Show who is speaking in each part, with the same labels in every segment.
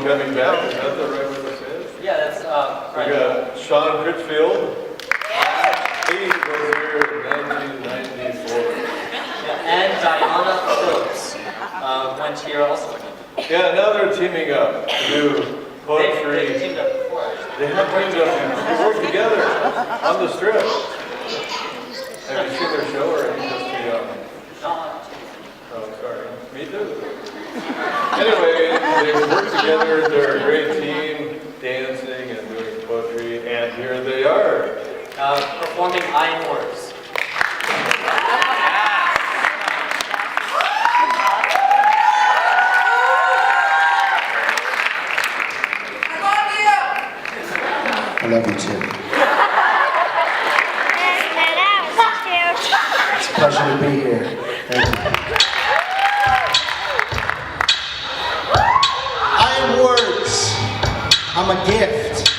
Speaker 1: coming back. Is that the right way to say it?
Speaker 2: Yeah, that's
Speaker 1: We
Speaker 2: right.
Speaker 1: got Sean Critchfield. He was here in 1994.
Speaker 2: Yeah, and Diana Phillips went here also.
Speaker 1: Yeah, now they're teaming up to do
Speaker 2: They
Speaker 1: poetry.
Speaker 2: teamed up before.
Speaker 1: They have teamed up. They work together on the strip. Have you seen their show or are you just too young?
Speaker 2: No,
Speaker 1: Oh, sorry. Me too. Anyway, they work together. They're a great team, dancing and doing poetry. And here they are.
Speaker 2: performing Iron Words.
Speaker 3: I love you too. It's a pleasure to be here. Thank you. I am words. I'm a gift.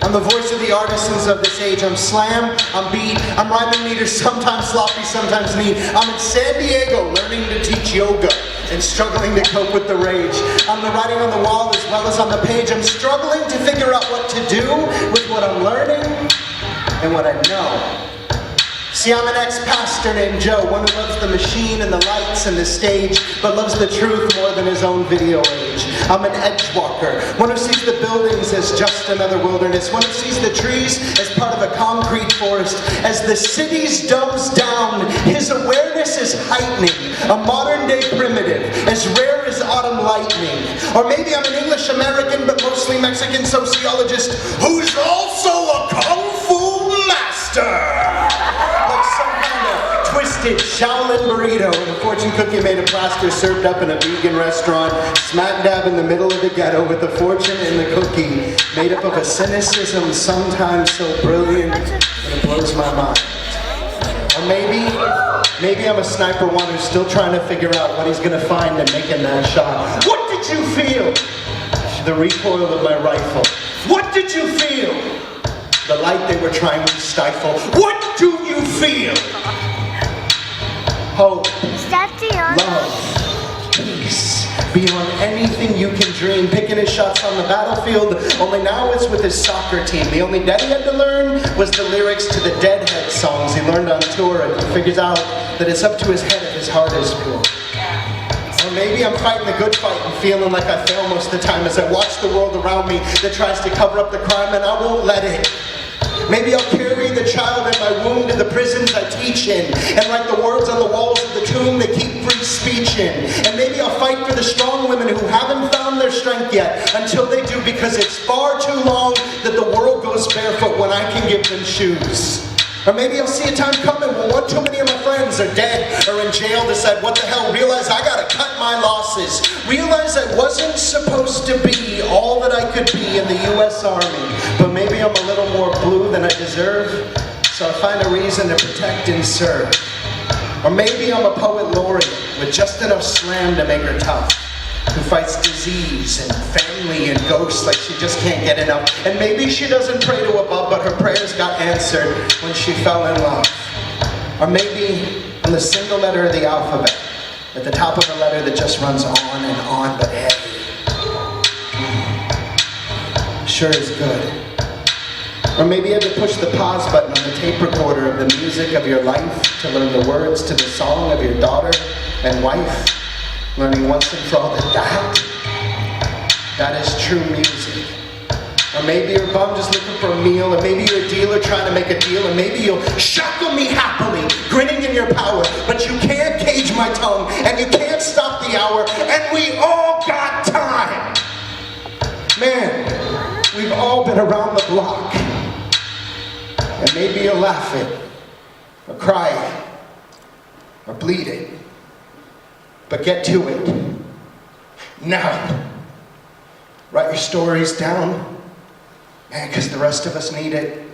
Speaker 3: I'm the voice of the artisans of this age. I'm slam, I'm beat, I'm rhyming meters, sometimes sloppy, sometimes neat. I'm in San Diego learning to teach yoga and struggling to cope with the rage. I'm the writing on the wall as well as on the page. I'm struggling to figure out what to do with what I'm learning and what I know. See, I'm an ex-pastor named Joe, one who loves the machine and the lights and the stage, but loves the truth more than his own video age. I'm an edge walker, one who sees the buildings as just another wilderness, one who sees the trees as part of a concrete forest. As the city's dumbs down, his awareness is heightening, a modern-day primitive, as rare as autumn lightning. Or maybe I'm an English-American, but mostly Mexican sociologist, who's also a kung fu master. Like some kind of twisted Shaolin burrito and a fortune cookie made of plaster served up in a vegan restaurant, smack dab in the middle of the ghetto with the fortune in the cookie, made up of a cynicism sometimes so brilliant that it blows my mind. Or maybe I'm a sniper one who's still trying to figure out what he's gonna find in making that shot. What did you feel? The recoil of my rifle. What did you feel? The light they were trying to stifle. What do you feel? Hope, love, peace, beyond anything you can dream. Picking his shots on the battlefield, only now it's with his soccer team. The only debt he had to learn was the lyrics to the Deadhead songs he learned on tour, and he figures out that it's up to his head if his heart is pure. Or maybe I'm fighting the good fight and feeling like I fail most of the time as I watch the world around me that tries to cover up the crime, and I won't let it. Maybe I'll carry the child in my womb to the prisons I teach in, and like the words on the walls of the tomb, they keep free speech in. And maybe I'll fight for the strong women who haven't found their strength yet, until they do, because it's far too long that the world goes barefoot when I can give them shoes. Or maybe I'll see a time coming when one too many of my friends are dead or in jail, decide what the hell, realize I gotta cut my losses, realize I wasn't supposed to be all that I could be in the US Army, but maybe I'm a little more blue than I deserve, so I find a reason to protect and serve. Or maybe I'm a poet laureate with just enough slam to make her tough, who fights disease and family and ghosts like she just can't get enough. And maybe she doesn't pray to above, but her prayers got answered when she fell in love. Or maybe I'm the single letter of the alphabet, at the top of a letter that just runs on and on, but hey, sure is good. Or maybe you had to push the pause button on the tape recorder of the music of your life to learn the words to the song of your daughter and wife, learning once and for all that is true music. Or maybe you're a bum just looking for a meal, or maybe you're a dealer trying to make a deal, or maybe you'll shackle me happily, grinning in your power, but you can't cage my tongue, and you can't stop the hour, and we all got time. Man, we've all been around the block, and maybe you're laughing, or crying, or bleeding, but get to it. Now, write your stories down, man, because the rest of us need it.